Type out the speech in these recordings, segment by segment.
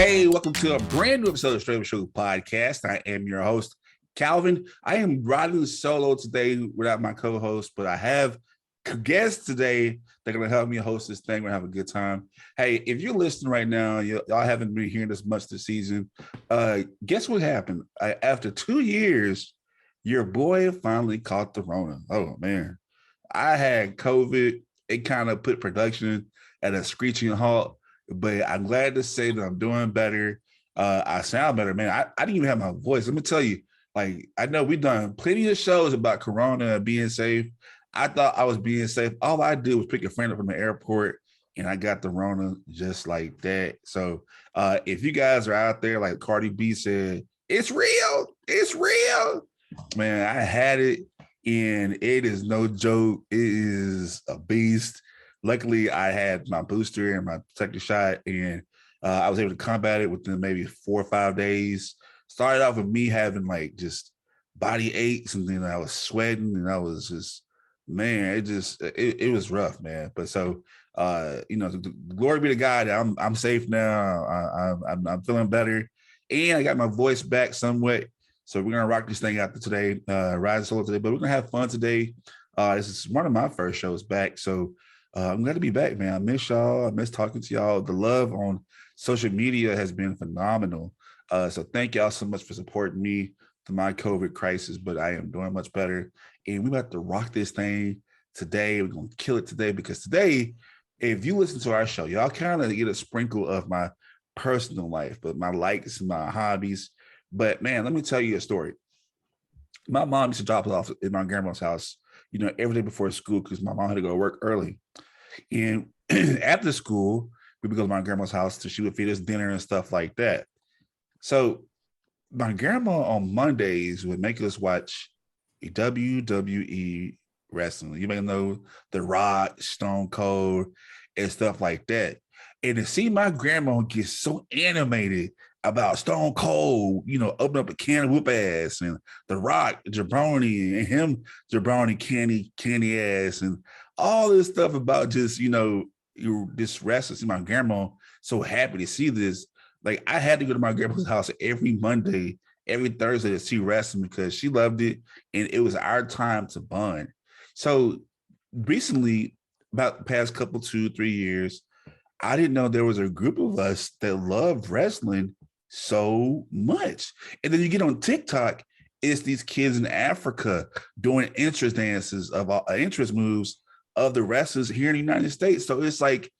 Hey, welcome to a brand new episode of Straight Up Show Podcast. I am your host, Calvin. I am riding solo today without my co-host, but I have guests today that are going to help me host this thing. We're going to have a good time. Hey, if you're listening right now, y'all haven't been hearing this much this season. Guess what happened? After 2 years, your boy finally caught the Rona. Oh, man. I had COVID. It kind of put production at a screeching halt. But I'm glad to say that I'm doing better. I sound better, man. I didn't even have my voice. Let me tell you, like, I know we've done plenty of shows about Corona and being safe. I thought I was being safe. All I did was pick a friend up from the airport, and I got the Rona just like that. So if you guys are out there, like Cardi B said, it's real. It's real. Man, I had it, and it is no joke. It is a beast. Luckily, I had my booster and my protective shot, and I was able to combat it within maybe 4 or 5 days. Started off with me having like just body aches, and then I was sweating, and I was just, man, it was rough, man. But so, glory be to God, I'm safe now. I'm feeling better, and I got my voice back somewhat. So we're gonna rock this thing out today, riding solo today, but we're gonna have fun today. This is one of my first shows back, so. I'm glad to be back, man. I miss y'all. I miss talking to y'all. The love on social media has been phenomenal. So thank y'all so much for supporting me through my COVID crisis, but I am doing much better. And we're about to rock this thing today. We're going to kill it today because today, if you listen to our show, y'all kind of get a sprinkle of my personal life, but my likes and my hobbies. But man, let me tell you a story. My mom used to drop us off at my grandma's house, every day before school because my mom had to go to work early. And after school, we would go to my grandma's house she would feed us dinner and stuff like that. So my grandma on Mondays would make us watch WWE wrestling. You may know The Rock, Stone Cold, and stuff like that. And to see my grandma get so animated about Stone Cold, open up a can of whoop ass, and The Rock, jabroni, and him, jabroni, candy ass, and all this stuff about just, this wrestling. See my grandma so happy to see this. Like, I had to go to my grandma's house every Monday, every Thursday to see wrestling because she loved it, and it was our time to bond. So recently, about the past couple, 2-3 years, I didn't know there was a group of us that loved wrestling so much. And then you get on TikTok, it's these kids in Africa doing interest dances of interest moves of the wrestlers here in the United States. So it's like,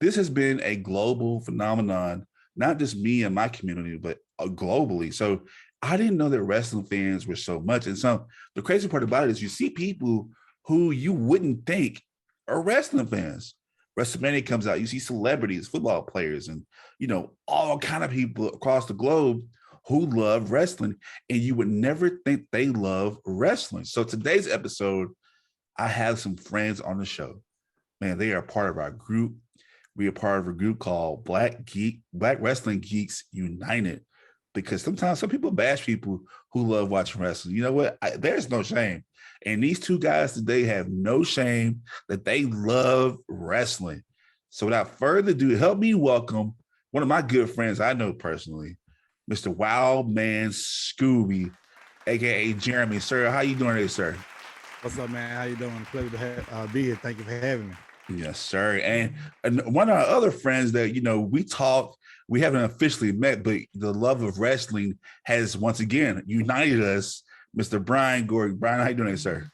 this has been a global phenomenon, not just me and my community, but globally. So I didn't know that wrestling fans were so much. And so the crazy part about it is you see people who you wouldn't think are wrestling fans. WrestleMania comes out, you see celebrities, football players, and all kind of people across the globe who love wrestling, and you would never think they love wrestling. So today's episode, I have some friends on the show. Man, they are part of our group. We are part of a group called Black Wrestling Geeks United, because sometimes some people bash people who love watching wrestling. You know what? There's no shame. And these two guys today have no shame that they love wrestling. So without further ado, help me welcome one of my good friends I know personally, Mr. Wild Man Scooby, a.k.a. Jeremy. Sir, how you doing today, sir? What's up, man? How you doing? Pleasure to be here. Thank you for having me. Yes, sir. And one of our other friends that, we talk, we haven't officially met, but the love of wrestling has once again united us. Mr. Brian Gordon. Brian, how you doing, sir?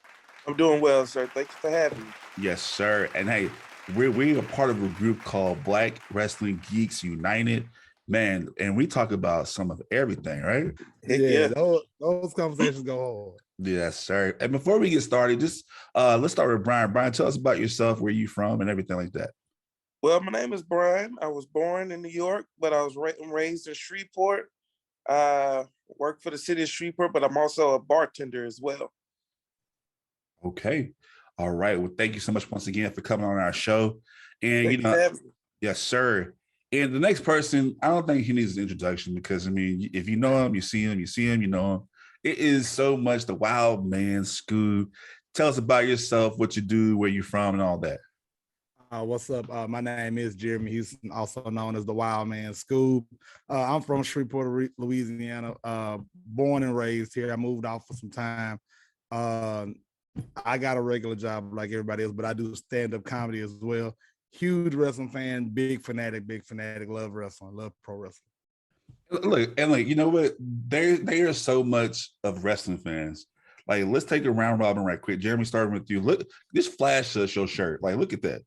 I'm doing well, sir. Thank you for having me. Yes, sir. And hey, we are part of a group called Black Wrestling Geeks United, man. And we talk about some of everything, right? Yeah. Those conversations go hard. Yes, sir. And before we get started, just let's start with Brian. Brian, tell us about yourself, where you from, and everything like that. Well, my name is Brian. I was born in New York, but I was raised in Shreveport. Work for the city of Shreveport, but I'm also a bartender as well. Okay. All right. Well, thank you so much once again for coming on our show. And yes, sir. And the next person, I don't think he needs an introduction because, if you know him, you see him, you know him. It is so much the Wild Man Scoob. Tell us about yourself, what you do, where you're from, and all that. What's up? My name is Jeremy Houston, also known as the Wild Man Scoob. I'm from Shreveport, Louisiana. Born and raised here. I moved out for some time. I got a regular job like everybody else, but I do stand-up comedy as well. Huge wrestling fan, big fanatic, love wrestling, love pro wrestling. Look, you know what? There's so much of wrestling fans. Like, let's take a round robin right quick. Jeremy, starting with you. Look, just flash us your shirt. Like, look at that.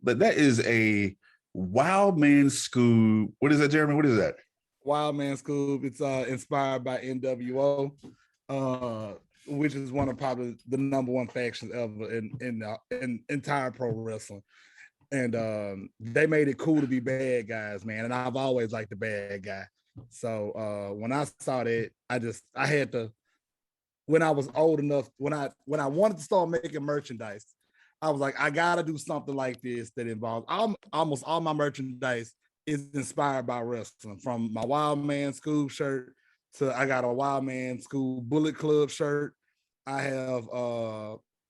But that is a Wild Man Scoob. What is that, Jeremy? What is that? Wild Man Scoob. It's inspired by NWO, which is one of probably the number one factions ever in entire pro wrestling. And they made it cool to be bad guys, man. And I've always liked the bad guy. So when I saw that, I had to. When I was old enough, when I wanted to start making merchandise, I was like, I gotta do something like this that involves almost all my merchandise is inspired by wrestling. From my Wild Man Scoob shirt to I got a Wild Man Scoob Bullet Club shirt. I have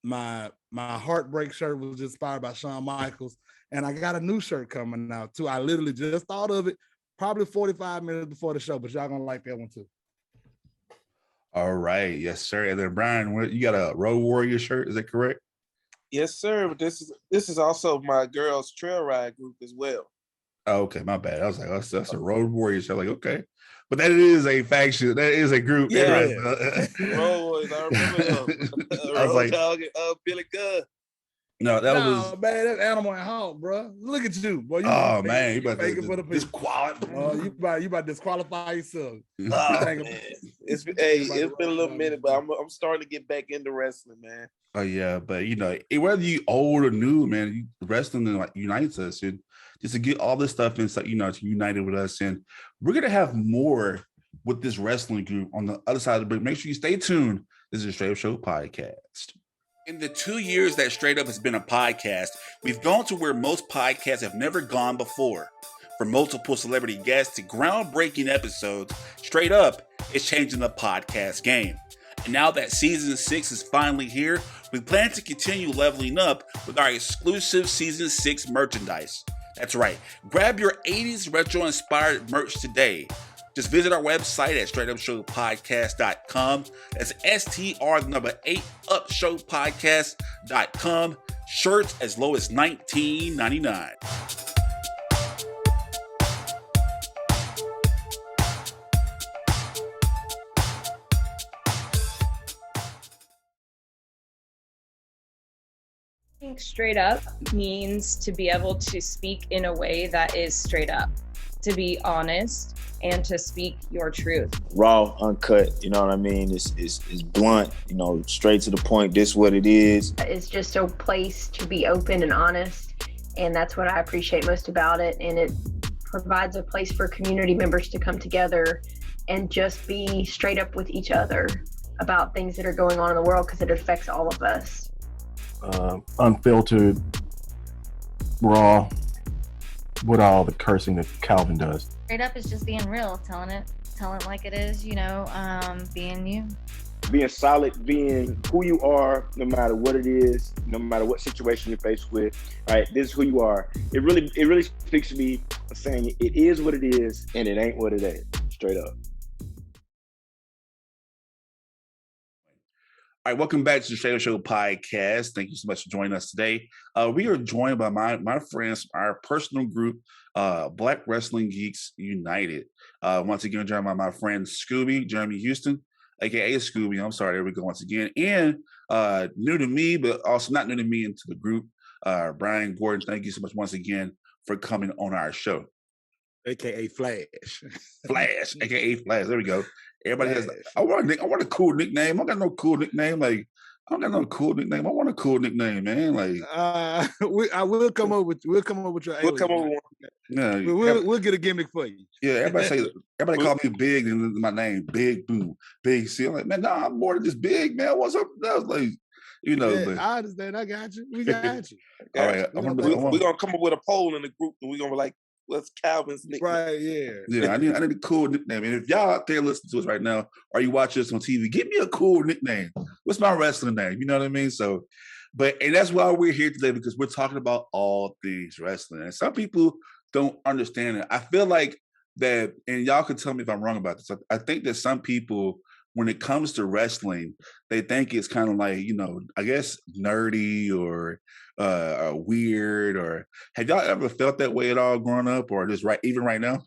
my Heartbreak shirt was inspired by Shawn Michaels, and I got a new shirt coming out too. I literally just thought of it probably 45 minutes before the show, but y'all gonna like that one too. All right, yes, sir. And then Brian, you got a Road Warrior shirt? Is that correct? Yes, sir. But this is also my girls' trail ride group as well. Oh, okay, my bad. I was like, that's a Road Warrior shirt. Like, okay, but that is a faction. That is a group. Yeah, Road Warriors. I remember them. I was like, Dog and Billy Gunn. No, that was man. That's Animal and Hawk, bro. Look at you, boy. Man, you about to disqualify. You about to disqualify yourself. Man. It's been a little minute, but I'm starting to get back into wrestling, man. Oh yeah, but you know, whether you old or new, man, wrestling like unites us, and just to get all this stuff inside, you know, to unite it with us, and we're gonna have more with this wrestling group on the other side of the break. Make sure you stay tuned. This is a Straight Up Show podcast. In the 2 years that Straight Up has been a podcast, we've gone to where most podcasts have never gone before. From multiple celebrity guests to groundbreaking episodes, Straight Up is changing the podcast game. And now that season 6 is finally here, we plan to continue leveling up with our exclusive season 6 merchandise. That's right, grab your 80s retro inspired merch today. Just visit our website at straightupshowpodcast.com. That's STR8 upshowpodcast.com. Shirts as low as $19.99. I think straight up means to be able to speak in a way that is straight up, to be honest, and to speak your truth. Raw, uncut, you know what I mean? It's blunt, you know, straight to the point. This what it is. It's just a place to be open and honest, and that's what I appreciate most about it. And it provides a place for community members to come together and just be straight up with each other about things that are going on in the world, because it affects all of us. Unfiltered, raw, with all the cursing that Calvin does. Straight up is just being real, telling it like it is, you know, being you. Being solid, being who you are, no matter what it is, no matter what situation you're faced with. All right, this is who you are. It really speaks to me, saying it is what it is and it ain't what it ain't. Straight up. All right, welcome back to the Straight Up Show podcast. Thank you so much for joining us today. We are joined by my friends, our personal group, Black Wrestling Geeks United. Once again, joined by my friend Scooby, Jeremy Houston, aka Scooby. I'm sorry, there we go once again. And new to me, but also not new to me, into the group, Brian Gordon. Thank you so much once again for coming on our show. AKA Flash. Flash, aka Flash. There we go. Everybody has. I want a cool nickname. I don't got no cool nickname. Like, I don't got no cool nickname. I want a cool nickname, man. Like, we'll come up with your. We'll come up with one. Yeah, we'll get a gimmick for you. Yeah, everybody call me Big, and my name Big Boom, Big C. I'm like, man, nah, I'm more than just Big, man. What's up? That was like, you know. Yeah, but, I understand. I got you. We got you. All right, we're gonna come up with a poll in the group, and we're gonna be like, what's Calvin's nickname? Right, yeah. Yeah, I need a cool nickname. And if y'all out there listening to us right now, or you watch us on TV, give me a cool nickname. What's my wrestling name? You know what I mean? So, and that's why we're here today, because we're talking about all things wrestling. And some people don't understand it. I feel like that, and y'all can tell me if I'm wrong about this. I think that some people, when it comes to wrestling, they think it's kind of like, I guess nerdy or weird. Or have y'all ever felt that way at all growing up, or just even right now?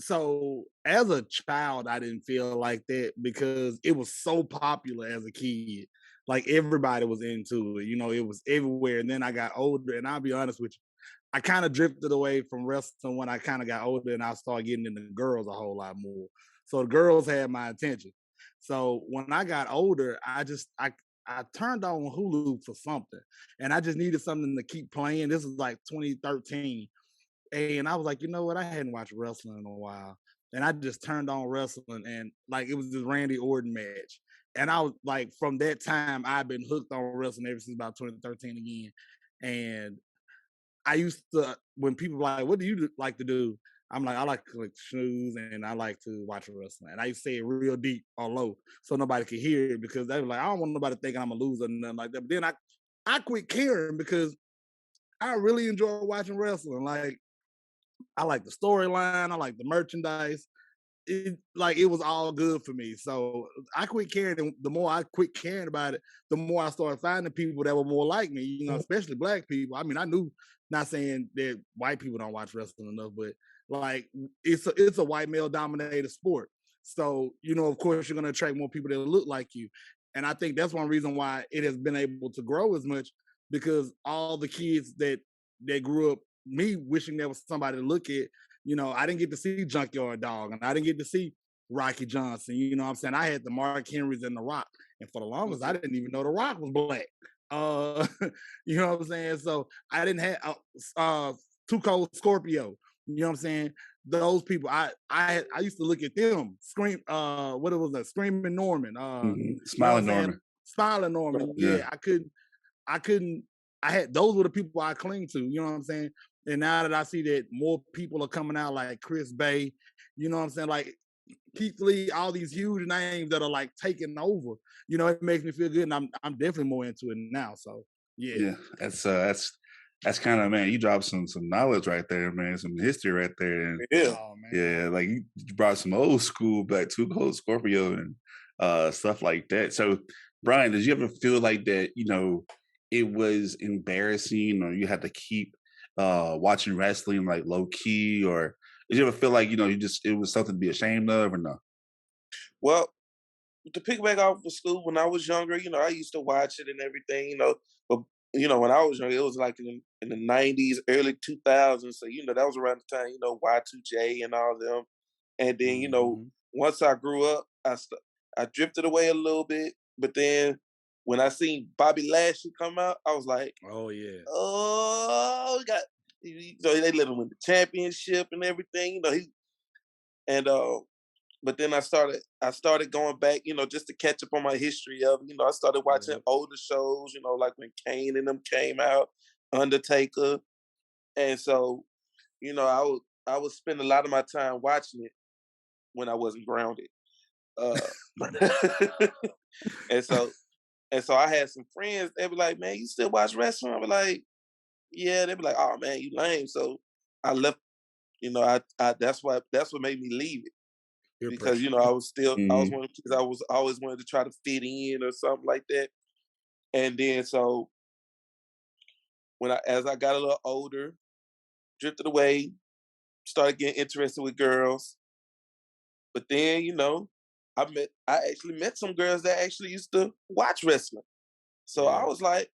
So as a child, I didn't feel like that because it was so popular as a kid. Like everybody was into it, it was everywhere. And then I got older, and I'll be honest with you, I kind of drifted away from wrestling when I kind of got older, and I started getting into girls a whole lot more. So the girls had my attention. So when I got older, I turned on Hulu for something, and I just needed something to keep playing. This is like 2013. And I was like, you know what? I hadn't watched wrestling in a while. And I just turned on wrestling, and like it was this Randy Orton match. And I was like, from that time, I've been hooked on wrestling ever since about 2013 again. And I used to, when people were like, what do you like to do? I'm like, I like to collect shoes and I like to watch wrestling. And I used to say it real deep or low so nobody could hear it, because they were like, I don't want nobody thinking I'm a loser or nothing like that. But then I quit caring because I really enjoy watching wrestling. Like, I like the storyline. I like the merchandise. It was all good for me. So I quit caring. And the more I quit caring about it, the more I started finding people that were more like me, especially black people. I mean, I knew, not saying that white people don't watch wrestling enough, but like it's a white male dominated sport. So, of course you're going to attract more people that look like you. And I think that's one reason why it has been able to grow as much, because all the kids that grew up me wishing there was somebody to look at, I didn't get to see Junkyard Dog, and I didn't get to see Rocky Johnson. You know what I'm saying? I had the Mark Henrys and The Rock. And for the longest, I didn't even know The Rock was black. You know what I'm saying? So I didn't have Too Cold Scorpio. You know what I'm saying? Those people, I used to look at them, scream, what it was, that Screaming Norman. Smiling Norman. Smiling Norman. Yeah, I couldn't, those were the people I cling to, you know what I'm saying? And now that I see that more people are coming out like Chris Bay, you know what I'm saying? Like Keith Lee, all these huge names that are like taking over, it makes me feel good. And I'm definitely more into it now. So yeah. That's kind of, man, you dropped some knowledge right there, man, some history right there. And yeah, like you brought some old school back, Too Cold Scorpio and stuff like that. So Brian, did you ever feel like that, it was embarrassing, or you had to keep watching wrestling like low key, or did you ever feel like, it was something to be ashamed of, or no? Well, to pick back off of school, when I was younger, I used to watch it and everything, but when I was younger, it was like in the 90s, early 2000s. So, that was around the time, Y2J and all them. And then, once I grew up, I drifted away a little bit, but then when I seen Bobby Lashley come out, I was like, oh yeah, they let him win the championship and everything, but then I started going back, just to catch up on my history of, I started watching older shows, like when Kane and them came out, Undertaker, and so, I would spend a lot of my time watching it when I wasn't grounded, And so I had some friends, they be like, man, you still watch wrestling? I be like, yeah. They be like, oh man, you lame. So I left, that's what made me leave it. Because, I was one of the kids, I was always wanted to try to fit in or something like that. And then so as I got a little older, drifted away, started getting interested with girls. But then, I actually met some girls that actually used to watch wrestling. So I was like,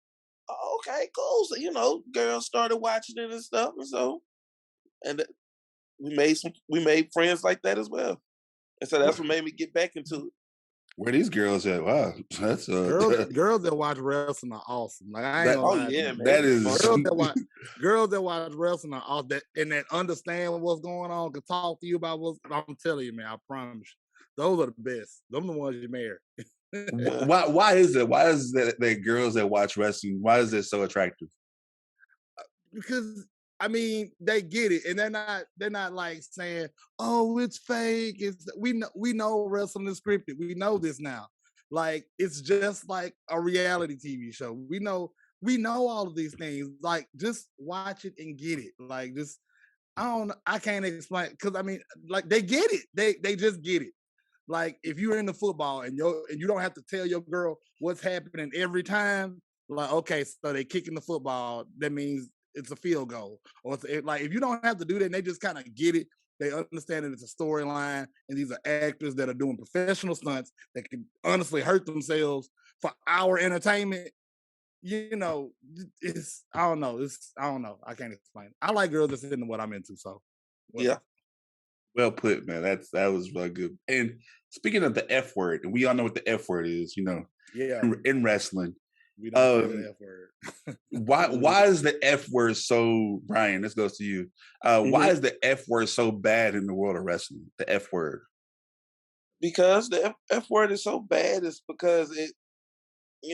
oh, okay, cool. So, girls started watching it and stuff. And so, we made friends like that as well. And so that's what made me get back into it. Where these girls at? Wow, that's girls that watch wrestling are awesome. Like I ain't gonna lie, man. That is girls that watch wrestling are awesome, and that understand what's going on, can talk to you about what's. I'm telling you, man, I promise you, those are the best. Those are the ones you marry. Why is it? Why is that girls that watch wrestling? Why is it so attractive? Because I mean, they get it, and they're not like saying, "Oh, it's fake." We know wrestling is scripted. We know this now. Like it's just like a reality TV show. We know all of these things. Like just watch it and get it. Like just I can't explain because I mean like they get it. They just get it. Like if you're into football and you don't have to tell your girl what's happening every time, like okay, so they kicking the football, that means it's a field goal. Or like if you don't have to do that, and they just kind of get it. They understand that it's a storyline, and these are actors that are doing professional stunts that can honestly hurt themselves for our entertainment. You know, I don't know. I can't explain. I like girls that's into what I'm into. So Yeah. Well put, man. That was really good. And speaking of the F word, and we all know what the F word is, yeah, in wrestling. we don't say the F word. Why is the F word so, Brian? This goes to you. Why is the F word so bad in the world of wrestling? The F word. Because the F word is so bad is because it,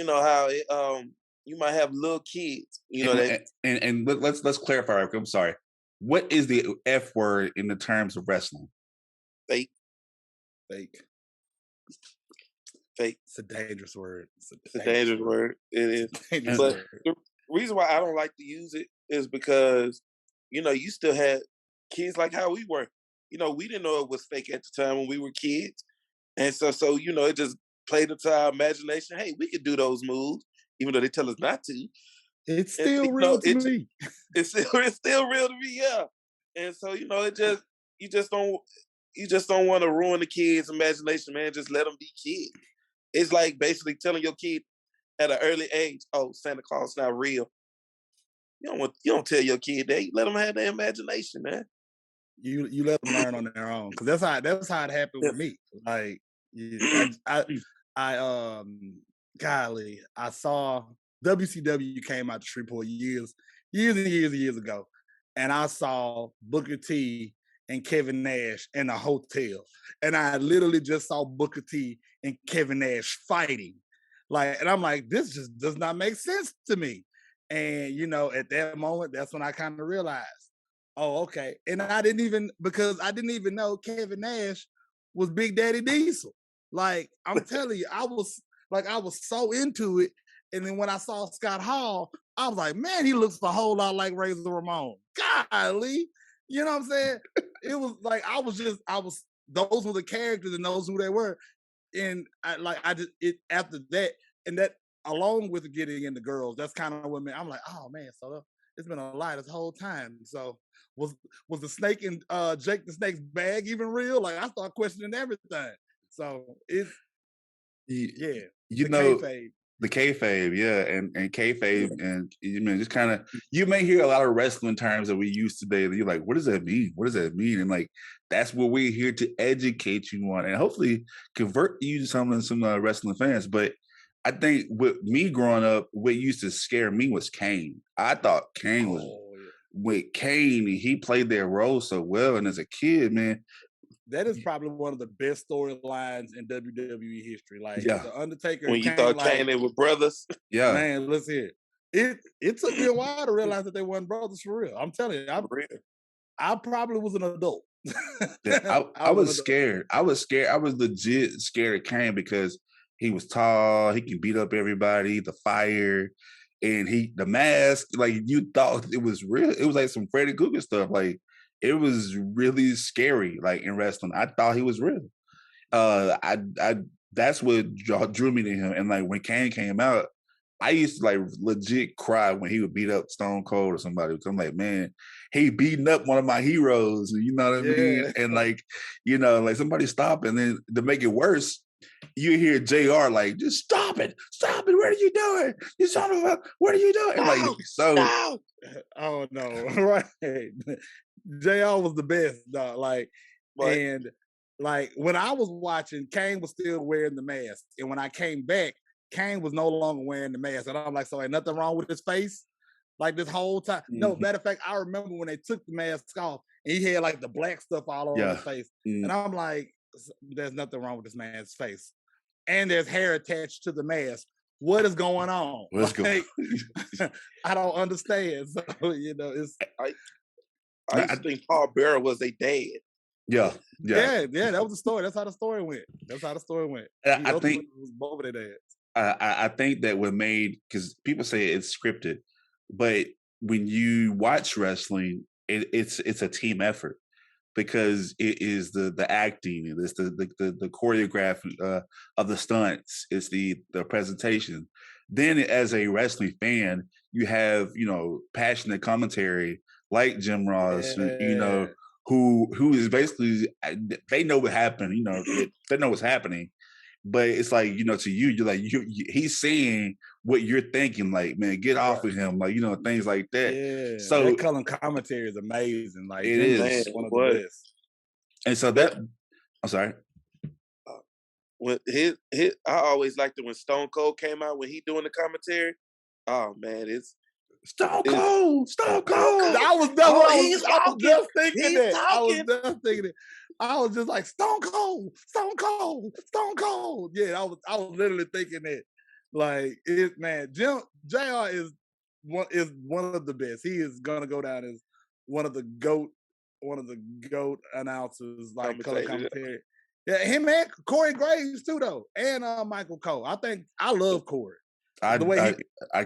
how it, you might have little kids, and let's clarify. I'm sorry. What is the F word in the terms of wrestling? Fake. It's a dangerous word. It's a dangerous word. It is. But the reason why I don't like to use it is because, you still had kids like how we were. We didn't know it was fake at the time when we were kids. And so it just played into our imagination. Hey, we could do those moves, even though they tell us not to. It's still real to me. It's still real to me, yeah. And so, you just don't want to ruin the kids' imagination, man. Just let them be kids. It's like basically telling your kid at an early age, "Oh, Santa Claus is not real." You don't tell your kid that. You let them have their imagination, man. You let them learn on their own, because that's how it happened with me. Like I saw WCW came out to Shreveport years and years ago, and I saw Booker T and Kevin Nash in a hotel, and I literally just saw Booker T and Kevin Nash fighting, and I'm like, this just does not make sense to me. And at that moment, that's when I kind of realized, oh, okay. And I didn't even know Kevin Nash was Big Daddy Diesel. Like I'm telling you, I was so into it. And then when I saw Scott Hall, I was like, man, he looks a whole lot like Razor Ramon. Golly. You know what I'm saying? It was like, those were the characters and those who they were. And after that, and that along with getting into girls, that's kind of what I'm like, oh man, so it's been a lie this whole time. So was the snake in Jake the Snake's bag even real? Like I started questioning everything. So it's the kayfabe, yeah, and kayfabe, and just kind of, you may hear a lot of wrestling terms that we use today that you're like, what does that mean? What does that mean? And like, that's what we're here to educate you on, and hopefully convert you to some wrestling fans. But I think with me growing up, what used to scare me was Kane. I thought Kane was with Kane, and he played their role so well. And as a kid, man, that is probably one of the best storylines in WWE history. Like the Undertaker. When you thought Kane they were brothers, man, let's hear it. It took me a while to realize that they weren't brothers for real. I'm telling you, I probably was an adult. I was scared. I was legit scared of Kane because he was tall. He can beat up everybody. The fire, and the mask. Like you thought it was real. It was like some Freddy Krueger stuff. Like it was really scary. Like in wrestling, I thought he was real. That's what drew me to him. And like when Kane came out, I used to like legit cry when he would beat up Stone Cold or somebody. I'm like, man, he beating up one of my heroes. You know what I mean? And like, like somebody stop, and then to make it worse, you hear JR like, just stop it. What are you doing? You son of a, what are you doing? And like, so. No. Oh no, right. JR was the best, dog. Like, and like when I was watching, Kane was still wearing the mask. And when I came back, Kane was no longer wearing the mask. And I'm like, so ain't nothing wrong with his face? Like this whole time. Mm-hmm. No, matter of fact, I remember when they took the mask off and he had like the black stuff all over his face. Mm-hmm. And I'm like, there's nothing wrong with this man's face. And there's hair attached to the mask. What is going on? What's going on? I don't understand. So, it's... I used to think Paul Bearer was a dad. Yeah. Yeah, that was the story. That's how the story went. I think was both of their dads. I think that what made, because people say it's scripted, but when you watch wrestling, it's a team effort because it is the acting, it's the choreography of the stunts, it's the presentation. Then as a wrestling fan, you have passionate commentary like Jim Ross, who is basically, they know what happened, they know what's happening. But it's like, to you, you're like, he's saying what you're thinking, like, man, get off of him, like, things like that. Yeah, so that color commentary is amazing. Like, it Jim is one of the best. And so that, I'm sorry. When I always liked it when Stone Cold came out, when he doing the commentary. Oh man, it's Stone Cold. I was just thinking that. I was just like, Stone Cold. Yeah, I was literally thinking that. Like, JR is one of the best. He is gonna go down as one of the GOAT announcers, like color commentary. Yeah, him and Corey Graves too, though, and Michael Cole. I love Corey. I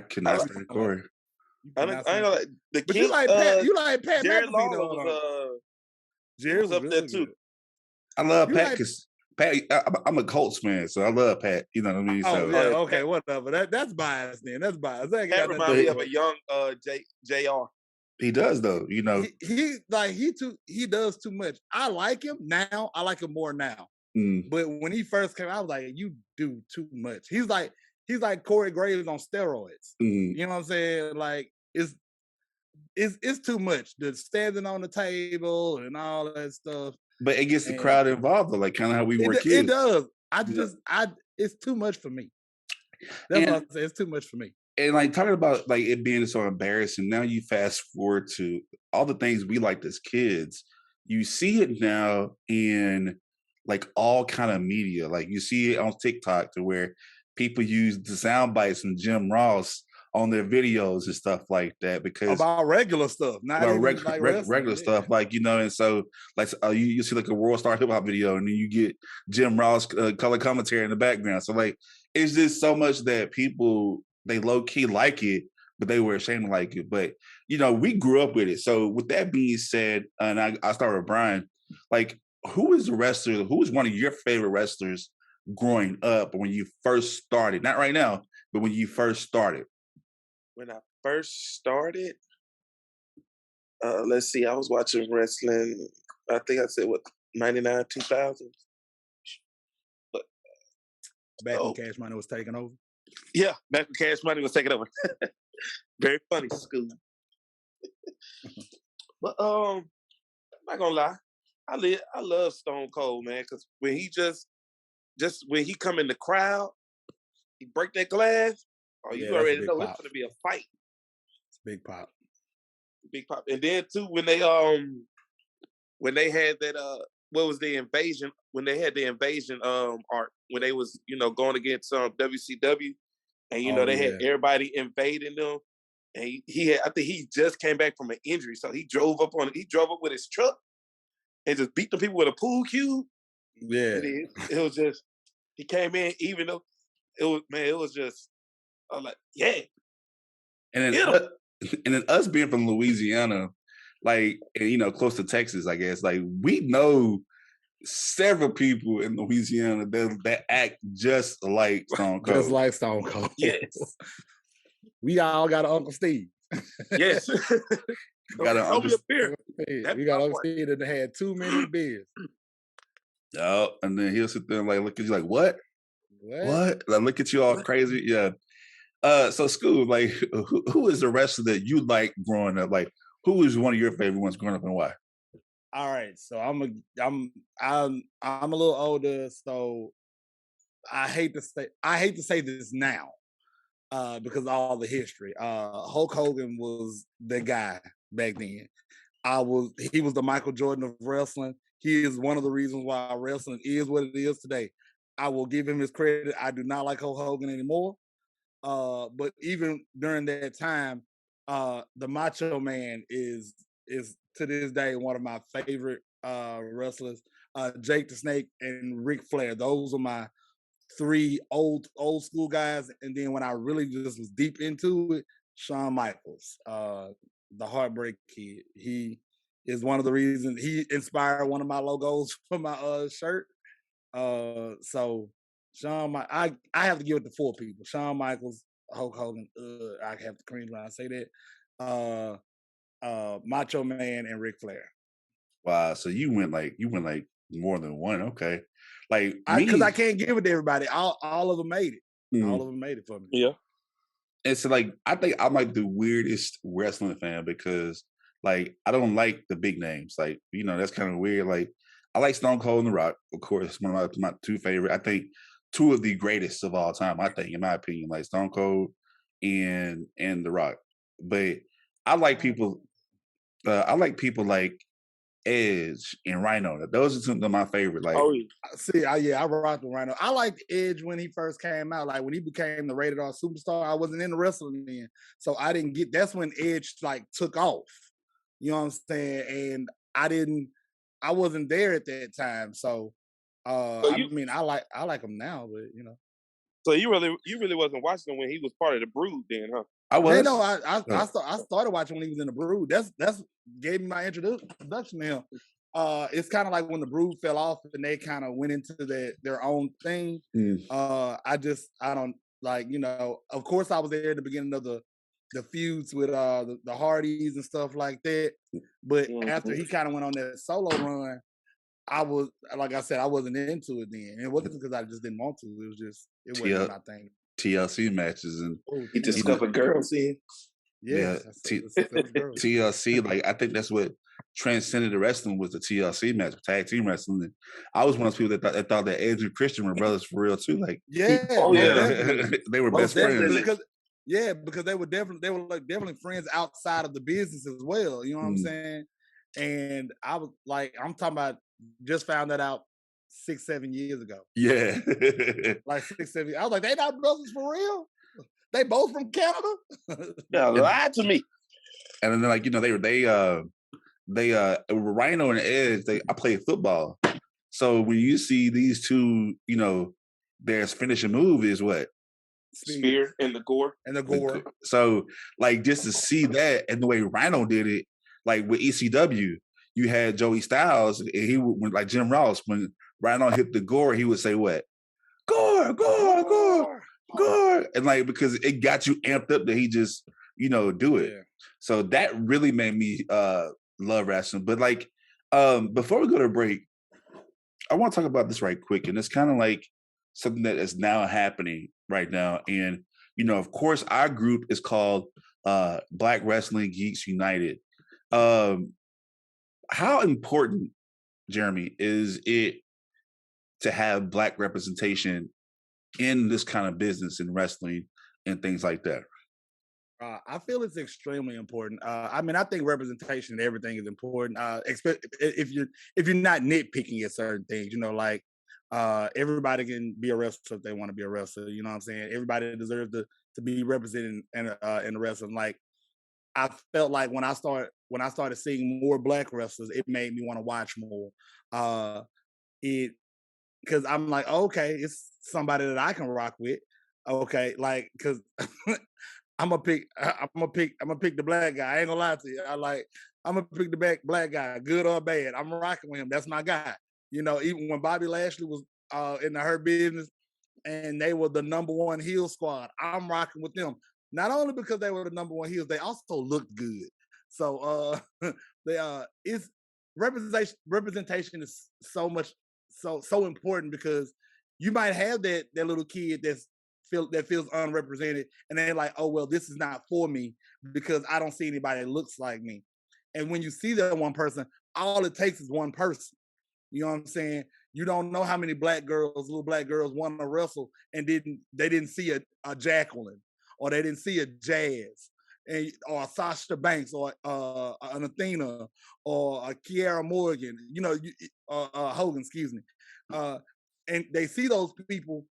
cannot stand Corey. I know, like, the but King, you like Pat Jared McAfee, Lawler Jared was up there too. I love Pat because Pat. I'm a Colts fan, so I love Pat. You know what I mean? Oh, yeah, okay, whatever. That's biased then. That's biased. Pat reminds me of a young JR. He does though. He does too much. I like him now. I like him more now. But when he first came, I was like, you do too much. He's like Corey Graves on steroids. You know what I'm saying? Like, it's too much. The standing on the table and all that stuff. But it gets the crowd involved, though, like kind of how we were kids. It does. It's too much for me. That's what I'm saying. It's too much for me. And like talking about like it being so embarrassing, now you fast forward to all the things we liked as kids. You see it now in like all kind of media. Like you see it on TikTok to where people use the sound bites from Jim Ross on their videos and stuff like that, because about regular stuff, not even like regular stuff, like and so like you see like a World Star Hip Hop video, and then you get Jim Ross color commentary in the background. So like it's just so much that people, they low key like it, but they were ashamed to like it. But we grew up with it. So with that being said, and I start with Brian, like who is one of your favorite wrestlers growing up when you first started? Not right now, but when you first started. When I first started, let's see, I was watching wrestling, I think I said, 99, 2000? But back when Cash Money was taking over? Yeah, back when Cash Money was taking over. Very funny, Scoob. But I'm not gonna lie, I love Stone Cold, man, because when he just when he come in the crowd, he break that glass. Oh, you already know it's gonna be a fight. It's a big pop. Big pop. And then too, when they had that what was the invasion? When they had the invasion art, when they was going against WCW, and they had everybody invading them, and I think he just came back from an injury, so he drove up with his truck and just beat the people with a pool cue. Yeah, it was just, he came in, even though it was just. I'm like, yeah. And then us being from Louisiana, like, close to Texas, I guess, like we know several people in Louisiana that act just like Stone Cold. Just like Stone Cold. Yes. We all got an Uncle Steve. Yes. Got an Uncle Steve. We got Uncle Steve that had too many beers. Oh, and then he'll sit there and like look at you like, what? Like look at you all crazy. Yeah. So Scoob, like who is the wrestler that you like growing up? Like who is one of your favorite ones growing up, and why? All right, so I'm a little older, so I hate to say this now, because of all the history. Hulk Hogan was the guy back then. He was the Michael Jordan of wrestling. He is one of the reasons why wrestling is what it is today. I will give him his credit. I do not like Hulk Hogan anymore. But even during that time, the Macho Man is to this day one of my favorite wrestlers, Jake the Snake and Ric Flair. Those are my 3 old school guys. And then when I really just was deep into it, Shawn Michaels, the Heartbreak Kid. He is one of the reasons he inspired one of my logos for my shirt. So I have to give it to 4 people: Shawn Michaels, Hulk Hogan. I have to cringe when I say that. Macho Man and Ric Flair. Wow, so you went like more than one. Okay, like because I can't give it to everybody. All of them made it. Mm. All of them made it for me. Yeah. And so, like, I think I'm like the weirdest wrestling fan because, like, I don't like the big names. Like, you know, that's kind of weird. Like, I like Stone Cold and The Rock, of course, one of my 2 favorite. I think 2 of the greatest of all time. I think, in my opinion, like Stone Cold and The Rock. But I like people. I like people like Edge and Rhino. Those are 2 of my favorite. Like, see, I rocked with Rhino. I liked Edge when he first came out. Like when he became the rated R superstar, I wasn't into wrestling then, so I didn't get. That's when Edge like took off. You know what I'm saying? And I wasn't there at that time. So, I mean, I like him now, but you know. So you really wasn't watching him when he was part of the Brood, then, huh? I was. Yeah, no, I started watching when he was in the Brood. That's gave me my introduction to him. It's kind of like when the Brood fell off and they kind of went into their own thing. I don't like, you know. Of course, I was there at the beginning of the feuds with the Hardys and stuff like that. But after he kind of went on that solo run, I was, like I said, I wasn't into it then. It wasn't because I just didn't want to. It was just, it wasn't my thing. TLC matches and he discovered girls in. Yeah, TLC. Like, I think that's what transcended the wrestling was the TLC match, tag team wrestling. And I was one of those people that thought that Edge and Christian were brothers for real too. Like, they were best friends. Because they were definitely friends outside of the business as well. You know what I'm saying? And I was like, I'm talking about, just found that out 6-7 years ago. Yeah. Like 6-7. I was like, they not brothers for real? They both from Canada? Now lie to me. And then, like, you know, they Rhino and Edge, I played football. So when you see these 2, you know, their finishing move is what? Spear and the gore. So, like, just to see that and the way Rhino did it, like with ECW, you had Joey Styles, and he would, like Jim Ross, when Rhino hit the gore, he would say what? Gore, gore, gore, gore. And like, because it got you amped up that he just, you know, do it. Yeah. So that really made me love wrestling. But like, before we go to break, I want to talk about this right quick. And it's kind of like something that is now happening right now. And, you know, of course, our group is called Black Wrestling Geeks United. How important, Jeremy, is it to have Black representation in this kind of business in wrestling and things like that? I feel it's extremely important. I mean, I think representation in everything is important. If you're not nitpicking at certain things, you know, like everybody can be a wrestler if they want to be a wrestler. You know what I'm saying? Everybody deserves to be represented in wrestling. Like, I felt like when I started seeing more Black wrestlers, it made me want to watch more. Because I'm like, okay, it's somebody that I can rock with. Okay, like, because I'm gonna pick the Black guy. I ain't gonna lie to you. I'm gonna pick the Black guy, good or bad. I'm rocking with him. That's my guy. You know, even when Bobby Lashley was in the Hurt Business and they were the #1 heel squad, I'm rocking with them. Not only because they were the #1 heels, they also looked good. So it's representation is so important, because you might have that little kid that feels unrepresented, and they're like, oh well, this is not for me because I don't see anybody that looks like me. And when you see that one person, all it takes is one person. You know what I'm saying? You don't know how many little black girls want to wrestle and they didn't see a Jacqueline, or they didn't see a Jazz, or a Sasha Banks, or an Athena, or a Kiara Morgan, you know, Hogan, excuse me. And they see those people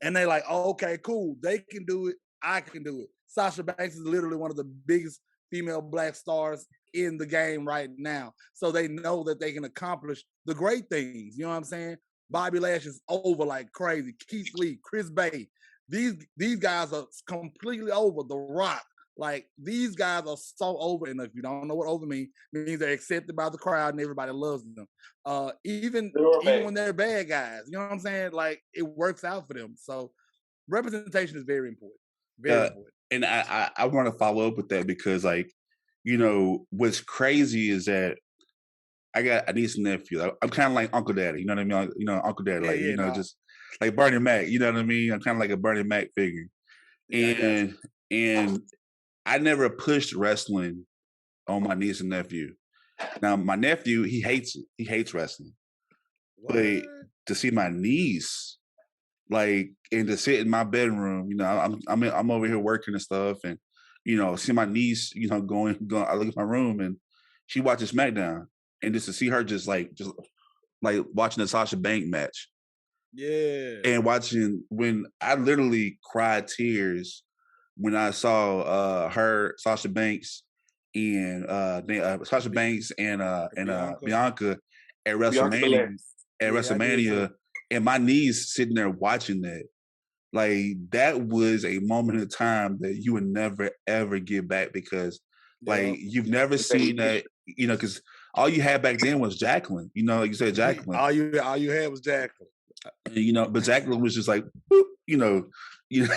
and they like, oh, okay, cool. They can do it. I can do it. Sasha Banks is literally one of the biggest female Black stars in the game right now. So they know that they can accomplish the great things. You know what I'm saying? Bobby Lash is over like crazy. Keith Lee, Chris Bay. These guys are completely over. The Rock. Like, these guys are so over. And if you don't know what over means, it means they're accepted by the crowd and everybody loves them. Even when they're bad guys. You know what I'm saying? Like, it works out for them. So representation is very important. Very important. And I want to follow up with that because, like, you know, what's crazy is that I got a niece and nephew. I'm kind of like Uncle Daddy, you know what I mean? You know, Uncle Daddy, like, you know, just like Bernie Mac, you know what I mean? I'm kind of like a Bernie Mac figure. Yeah, and I never pushed wrestling on my niece and nephew. Now, my nephew, he hates it. He hates wrestling. What? But to see my niece, like, and to sit in my bedroom, you know, I'm over here working and stuff, and, you know, see my niece, you know, going. I look at my room and she watches SmackDown, and just to see her just like watching the Sasha Banks match, and watching when I literally cried tears when I saw Sasha Banks and Bianca at WrestleMania. WrestleMania, and my niece sitting there watching that. Like, that was a moment in time that you would never ever get back because, like, you've never seen that, you know, because all you had back then was Jacqueline. You know, like you said, Jacqueline. All you had was Jacqueline. You know, but Jacqueline was just like, boop, you know, you know,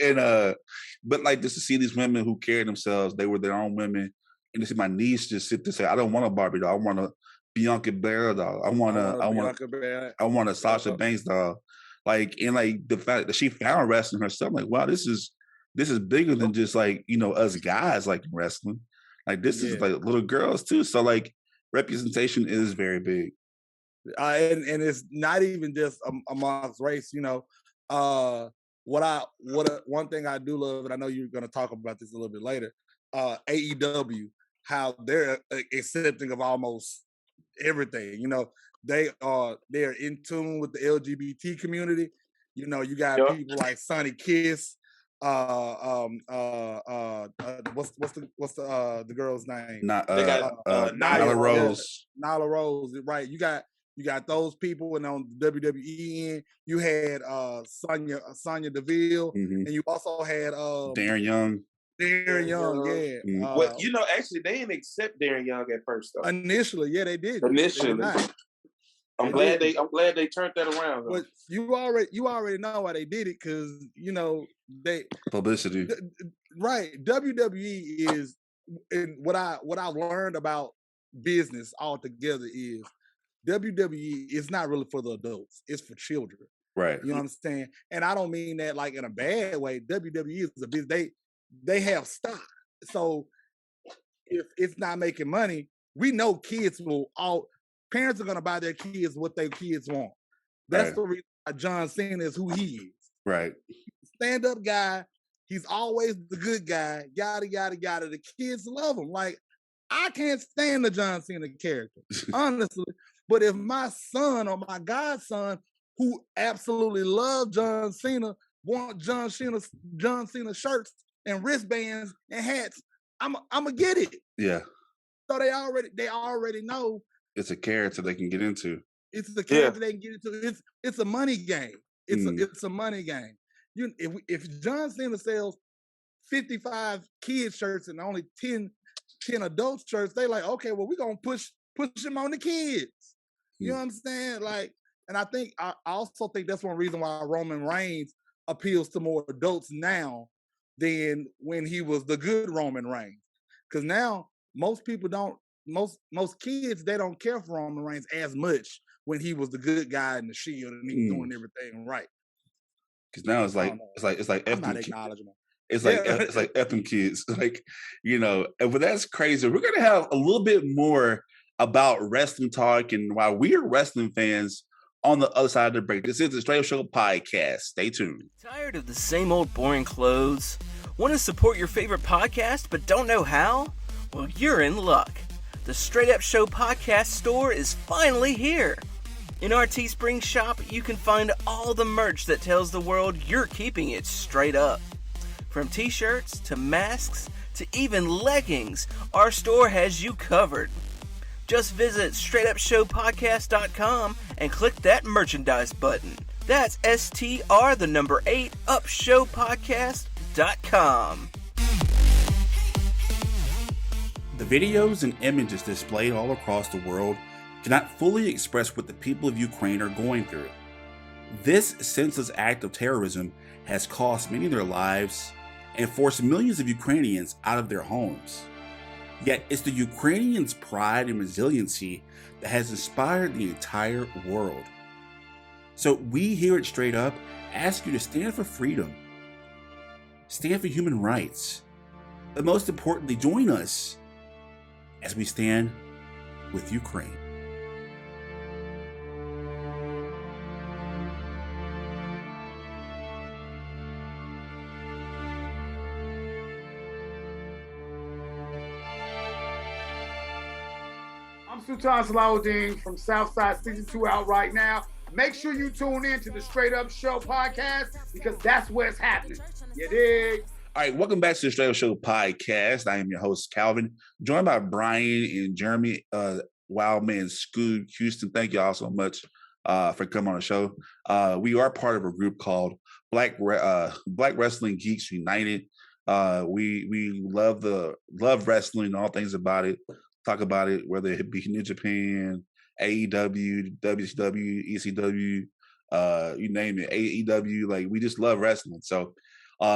and but like just to see these women who carried themselves, they were their own women, and to see my niece just sit there say, I don't want a Barbie doll, I want a Bianca Belair doll, I want a Sasha Banks doll. Like, and like the fact that she found wrestling herself, like, wow, this is bigger than just like, you know, us guys like wrestling. Like, this is like little girls too. So like representation is very big. And it's not even just amongst race, you know. One thing I do love, and I know you're going to talk about this a little bit later, AEW, how they're accepting of almost everything. You know, they're in tune with the LGBT community. You know, you got people like Sonny Kiss. What's the girl's name? Nyla Rose. Nyla Rose, right? You got those people, and on the WWE end, you had Sonya Deville, and you also had Darren Young. Yeah. Well, you know, actually, they didn't accept Darren Young at first, though. Initially, they did. I'm glad they turned that around. Though. But you already know why they did it, because you know they publicity. Right. WWE is, and what I've learned about business altogether is WWE is not really for the adults. It's for children. Right. You know what I'm saying? And I don't mean that like in a bad way. WWE is a business. They have stock. So if it's not making money, we know parents are gonna buy their kids what their kids want. That's the reason why John Cena is who he is. Right. Stand-up guy. He's always the good guy. Yada yada yada. The kids love him. Like, I can't stand the John Cena character, honestly. But if my son or my godson, who absolutely love John Cena, want John Cena shirts and wristbands and hats, I'm gonna get it. Yeah. So they already know it's a character they can get into. It's the character they can get into. It's a money game. It's a money game. If John Cena sells 55 kids shirts and only 10 adult shirts, they like, okay, well, we're gonna push him on the kids. You know what I'm saying? Like, and I also think that's one reason why Roman Reigns appeals to more adults now than when he was the good Roman Reigns. Because now most kids, they don't care for Roman Reigns as much when he was the good guy in the Shield and he was doing everything right. Because now it's like I'm not acknowledging him. It's like effing kids, like, you know. But that's crazy. We're gonna have a little bit more about wrestling talk and why we are wrestling fans on the other side of the break. This is the Straight Up Show podcast. Stay tuned. Tired of the same old boring clothes? Want to support your favorite podcast but don't know how? Well, you're in luck. The Straight Up Show podcast store is finally here. In our Teespring shop, you can find all the merch that tells the world you're keeping it straight up. From t-shirts to masks to even leggings, our store has you covered. Just visit straightupshowpodcast.com and click that merchandise button. That's STR the number 8 upshowpodcast.com. The videos and images displayed all across the world cannot fully express what the people of Ukraine are going through. This senseless act of terrorism has cost many their lives and forced millions of Ukrainians out of their homes. Yet it's the Ukrainians' pride and resiliency that has inspired the entire world. So we here at Straight Up ask you to stand for freedom, stand for human rights, but most importantly, join us as we stand with Ukraine. I'm Sultan Salahuddin from Southside 62 out right now. Make sure you tune in to the Straight Up Show podcast because that's where it's happening. You dig? All right, welcome back to the Straight Up Show podcast. I am your host, Calvin, joined by Brian and Jeremy, Wildman Scoot Houston. Thank you all so much for coming on the show. We are part of a group called Black Wrestling Geeks United. We love wrestling, all things about it. Talk about it, whether it be New Japan, AEW, WCW, ECW, you name it, AEW. Like, we just love wrestling. So